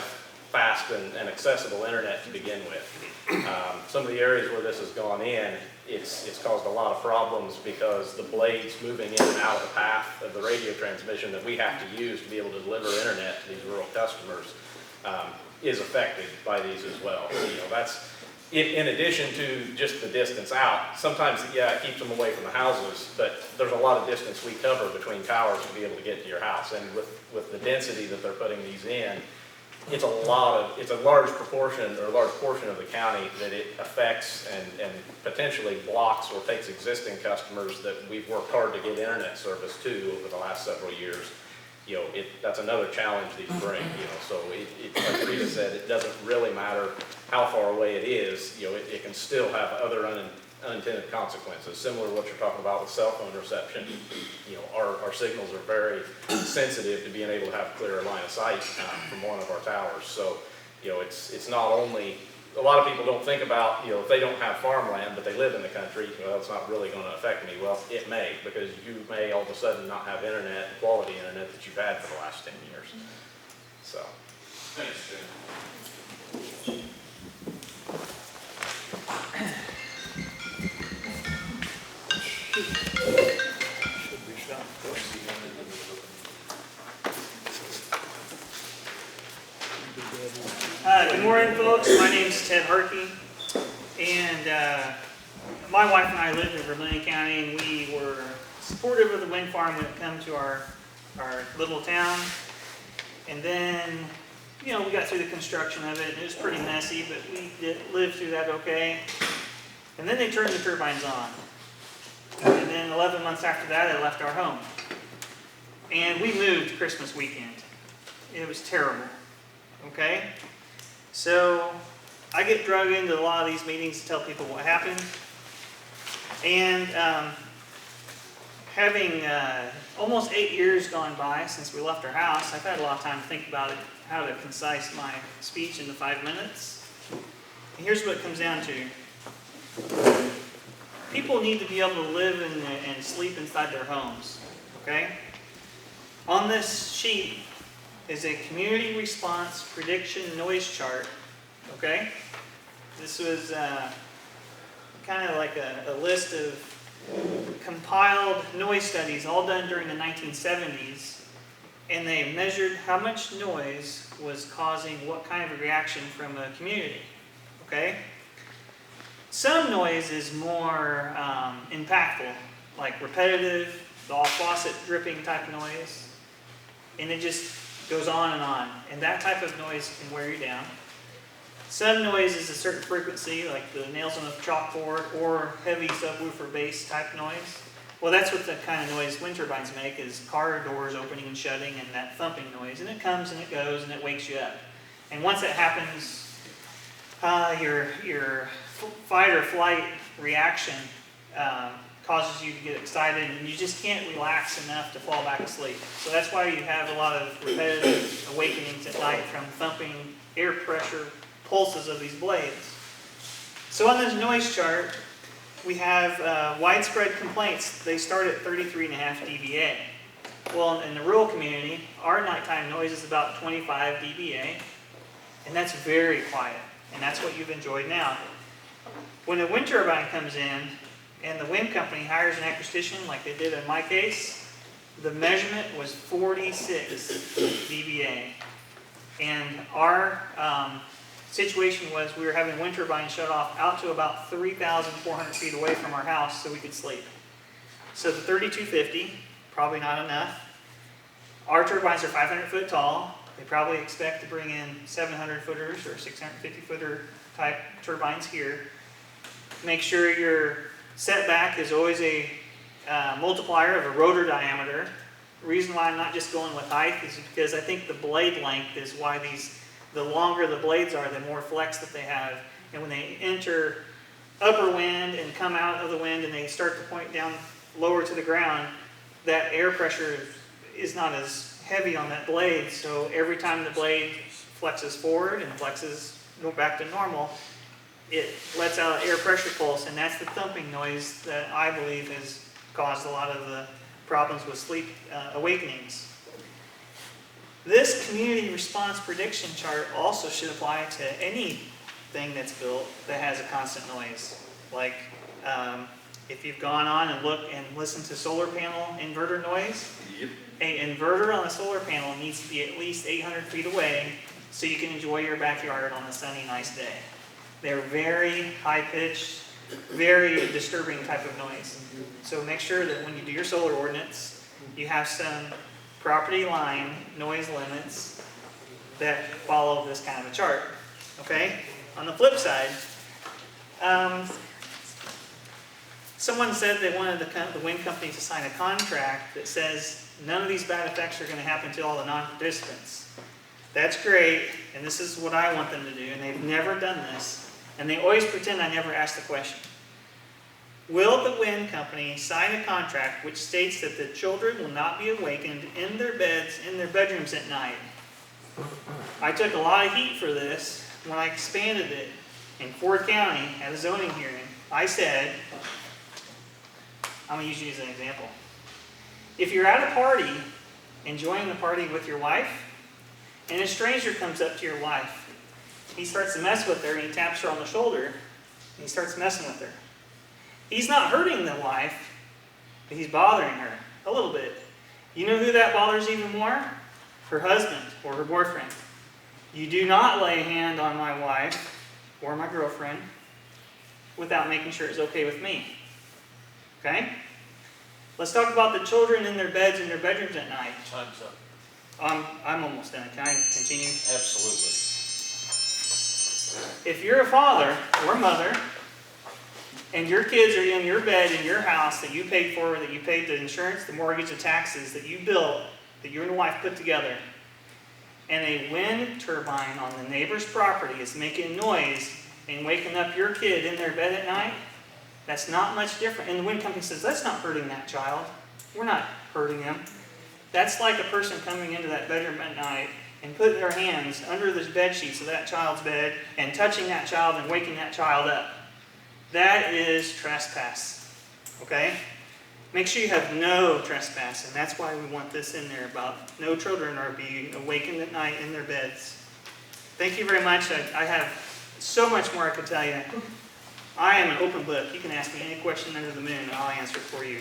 fast and accessible internet to begin with. Some of the areas where this has gone in, it's caused a lot of problems because the blades moving in and out of the path of the radio transmission that we have to use to be able to deliver internet to these rural customers is affected by these as well. That's in addition to just the distance out. Sometimes, yeah, it keeps them away from the houses, but there's a lot of distance we cover between towers to be able to get to your house. And with the density that they're putting these in, it's a large proportion or a large portion of the county that it affects and potentially blocks or takes existing customers that we've worked hard to get internet service to over the last several years. That's another challenge these bring. So like Rita said, it doesn't really matter how far away it is. It can still have other unintended consequences, similar to what you're talking about with cell phone reception. Our signals are very sensitive to being able to have clearer line of sight from one of our towers. So, it's not only, a lot of people don't think about, if they don't have farmland, but they live in the country, well, it's not really going to affect me. Well, it may, because you may all of a sudden not have internet, quality internet that you've had for the last 10 years. So. Thanks, Jim. Good morning, folks. My name's Ted Harkey, and my wife and I lived in Vermilion County, and we were supportive of the wind farm when it came to our little town. And then, we got through the construction of it, and it was pretty messy, but we lived through that okay. And then they turned the turbines on. And then 11 months after that, they left our home. And we moved Christmas weekend. It was terrible. Okay? So I get drug into a lot of these meetings to tell people what happened. And having almost 8 years gone by since we left our house, I've had a lot of time to think about it, how to concise my speech into 5 minutes. And here's what it comes down to. People need to be able to live and sleep inside their homes. Okay? On this sheet is a community response prediction noise chart. Okay? This was kind of like a list of compiled noise studies all done during the 1970s, and they measured how much noise was causing what kind of reaction from a community. Okay? Some noise is more impactful, like repetitive, the all faucet dripping type noise, and it just goes on, and that type of noise can wear you down. Some noise is a certain frequency, like the nails on a chalkboard or heavy subwoofer bass type noise. Well, that's what the kind of noise wind turbines make, is car doors opening and shutting and that thumping noise. And it comes and it goes and it wakes you up. And once it happens, your fight or flight reaction causes you to get excited, and you just can't relax enough to fall back asleep. So that's why you have a lot of repetitive awakenings at night from thumping air pressure pulses of these blades. So on this noise chart, we have widespread complaints. They start at 33.5 dBA. Well, in the rural community, our nighttime noise is about 25 dBA, and that's very quiet, and that's what you've enjoyed now. When a wind turbine comes in, and the wind company hires an acoustician like they did in my case, the measurement was 46 dBA. And our situation was we were having wind turbines shut off out to about 3,400 feet away from our house so we could sleep. So the 3250, probably not enough. Our turbines are 500 foot tall. They probably expect to bring in 700 footers or 650 footer type turbines here. Make sure your setback is always a multiplier of a rotor diameter. The reason why I'm not just going with height is because I think the blade length is why the longer the blades are, the more flex that they have. And when they enter upper wind and come out of the wind and they start to point down lower to the ground, that air pressure is not as heavy on that blade. So every time the blade flexes forward and flexes back to normal, it lets out an air pressure pulse, and that's the thumping noise that I believe has caused a lot of the problems with sleep awakenings. This community response prediction chart also should apply to anything that's built that has a constant noise. Like if you've gone on and looked and listened to solar panel inverter noise, an inverter on a solar panel needs to be at least 800 feet away so you can enjoy your backyard on a sunny, nice day. They're very high-pitched, very disturbing type of noise. So make sure that when you do your solar ordinance, you have some property line noise limits that follow this kind of a chart. Okay? On the flip side, someone said they wanted the wind company to sign a contract that says none of these bad effects are going to happen to all the non-participants. That's great, and this is what I want them to do, and they've never done this. And they always pretend I never asked the question. Will the wind company sign a contract which states that the children will not be awakened in their beds, in their bedrooms at night? I took a lot of heat for this when I expanded it in Ford County at a zoning hearing. I said, I'm going to use you as an example. If you're at a party, enjoying the party with your wife, and a stranger comes up to your wife, he starts to mess with her, and he taps her on the shoulder, and he starts messing with her. He's not hurting the wife, but he's bothering her a little bit. You know who that bothers even more? Her husband or her boyfriend. You do not lay a hand on my wife or my girlfriend without making sure it's okay with me. Okay? Let's talk about the children in their beds, in their bedrooms at night. Time's up. I'm almost done. Can I continue? Absolutely. If you're a father or mother, and your kids are in your bed in your house that you paid for, that you paid the insurance, the mortgage, the taxes that you built, that you and your wife put together, and a wind turbine on the neighbor's property is making noise and waking up your kid in their bed at night, that's not much different. And the wind company says, that's not hurting that child. We're not hurting them. That's like a person coming into that bedroom at night and putting their hands under the bed sheets of that child's bed and touching that child and waking that child up. That is trespass. Okay? Make sure you have no trespass, and that's why we want this in there about no children are being awakened at night in their beds. Thank you very much. I have so much more I could tell you. I am an open book. You can ask me any question under the moon, and I'll answer it for you.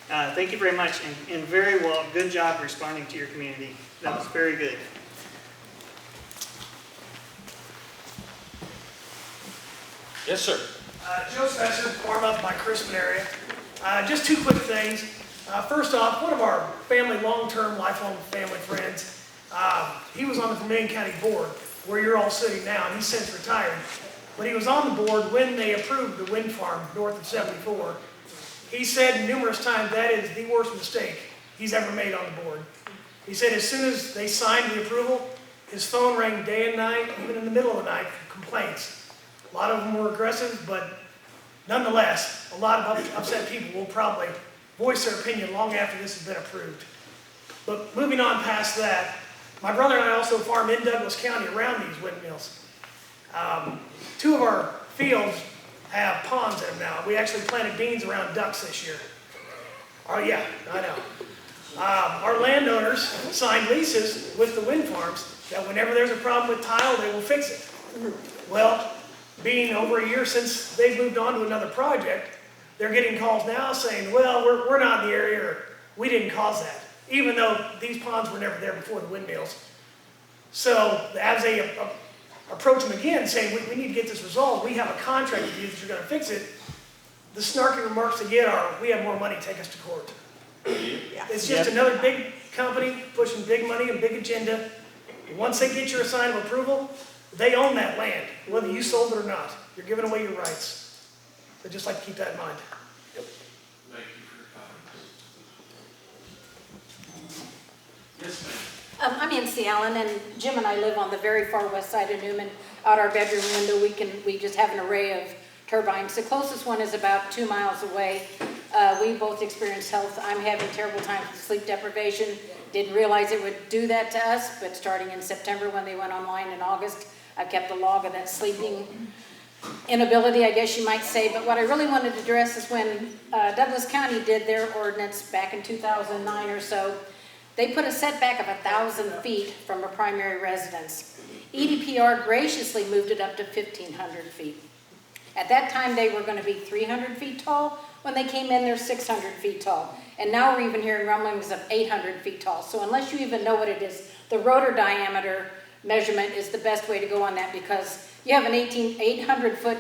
Thank you very much, and very well, good job responding to your community. That was very good. Yes, sir. Joe Session, Warmup, my Crispin area. Just two quick things. First off, one of our family, long-term, lifelong family friends, he was on the Vermilion County Board, where you're all sitting now, and he's since retired. But he was on the board when they approved the wind farm north of 74. he said numerous times that is the worst mistake he's ever made on the board. He said as soon as they signed the approval, his phone rang day and night, even in the middle of the night, for complaints. A lot of them were aggressive, but nonetheless, a lot of upset people will probably voice their opinion long after this has been approved. But moving on past that, my brother and I also farm in Douglas County around these windmills. 2 of our fields have ponds in them now. We actually planted beans around ducks this year. Oh yeah, I know. Our landowners signed leases with the wind farms that whenever there's a problem with tile, they will fix it. Well, being over a year since they've moved on to another project, they're getting calls now saying, well, we're not in the area, or we didn't cause that, even though these ponds were never there before the windmills. So as they approach them again, saying, we need to get this resolved, we have a contract with you that you're gonna fix it, the snarky remarks they get are, we have more money, take us to court. It's just another big company pushing big money and big agenda. Once they get your sign of approval, they own that land, whether you sold it or not. You're giving away your rights. So just like to keep that in mind. Thank you for your comments. Yes, ma'am. I'm Nancy Allen, and Jim and I live on the very far west side of Newman. Out our bedroom window, we just have an array of turbines. The closest one is about 2 miles away. We both experience health. I'm having terrible times with sleep deprivation. Didn't realize it would do that to us, but starting in September when they went online in August, I've kept a log of that sleeping inability, I guess you might say. But what I really wanted to address is when Douglas County did their ordinance back in 2009 or so, they put a setback of 1,000 feet from a primary residence. EDPR graciously moved it up to 1,500 feet. At that time, they were going to be 300 feet tall. When they came in, they're 600 feet tall. And now we're even hearing rumblings of 800 feet tall. So unless you even know what it is, the rotor diameter measurement is the best way to go on that, because you have an 800-foot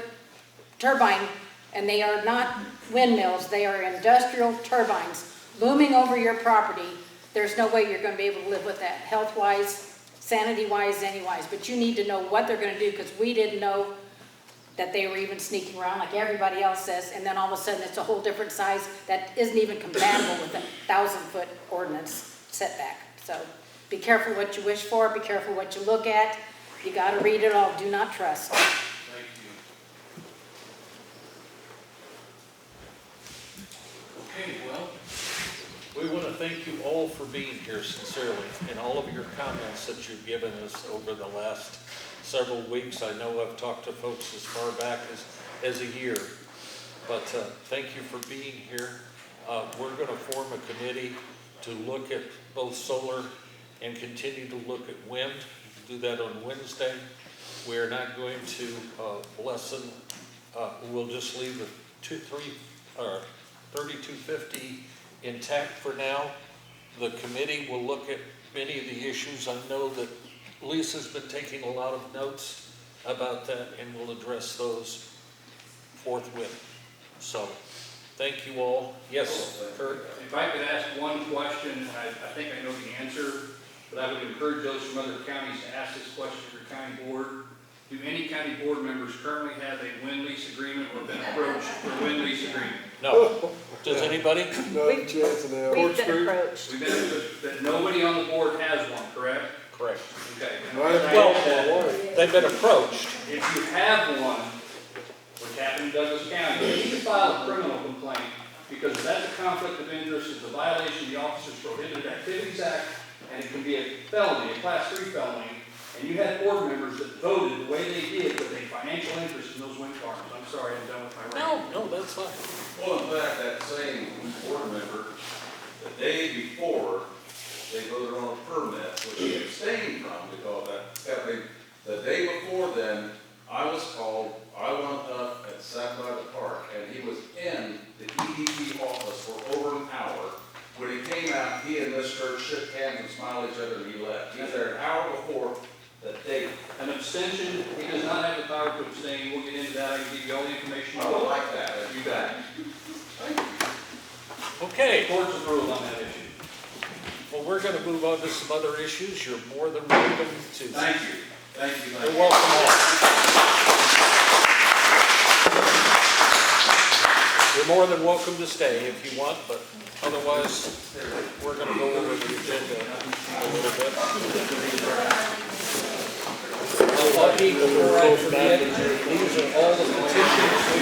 turbine, and they are not windmills. They are industrial turbines looming over your property. There's no way you're going to be able to live with that, health-wise, sanity-wise, any-wise. But you need to know what they're going to do, because we didn't know that they were even sneaking around like everybody else says, and then all of a sudden it's a whole different size that isn't even compatible with a 1,000-foot ordinance setback. So be careful what you wish for, be careful what you look at. You got to read it all, do not trust. Thank you. Okay, well, We want to thank you all for being here sincerely, and all of your comments that you've given us over the last several weeks. I know I've talked to folks as far back as a year, but thank you for being here. We're going to form a committee to look at both solar and continue to look at wind. We'll do that on Wednesday. We're not going to lessen, we'll just leave the 3250 intact for now. The committee will look at many of the issues. I know that Lisa's been taking a lot of notes about that, and we'll address those forthwith. So, thank you all. Yes, Kurt? If I could ask one question, I think I know the answer, but I would encourage those from other counties to ask this question to your county board. Do any county board members currently have a wind lease agreement or been approached for a wind lease agreement? No. Does anybody? No chance in hell. We've been approached. We've been, but nobody on the board has one, correct? Correct. Okay. Well, they've been approached. If you have one, which happened in Douglas County, you need to file a criminal complaint, because that's a conflict of interest, it's a violation of the Officers Prohibited Activities Act, and it can be a felony, a class 3 felony, and you had board members that voted the way they did with a financial interest in those wind farms. I'm sorry, I'm done with my rant. No, that's fine. Well, in fact, that same board member, the day before, they voted on a permit, which he abstained from because the day before then, I was called, I went up and sat by the park, and he was in the EDP office for over an hour. When he came out, he and Miss Church shook hands and smiled at each other, and he left. He was there an hour before the date. An abstention, he does not have the power to abstain. We'll get into that. I can give you all the information. I would like that, if you got it. Okay. Courts have ruled on that issue. Well, we're going to move on to some other issues. You're more than welcome to. Thank you. Thank you. You're welcome all. We're more than welcome to stay if you want, but otherwise, we're gonna go over the agenda a little bit. Before I forget, these are all the petitions we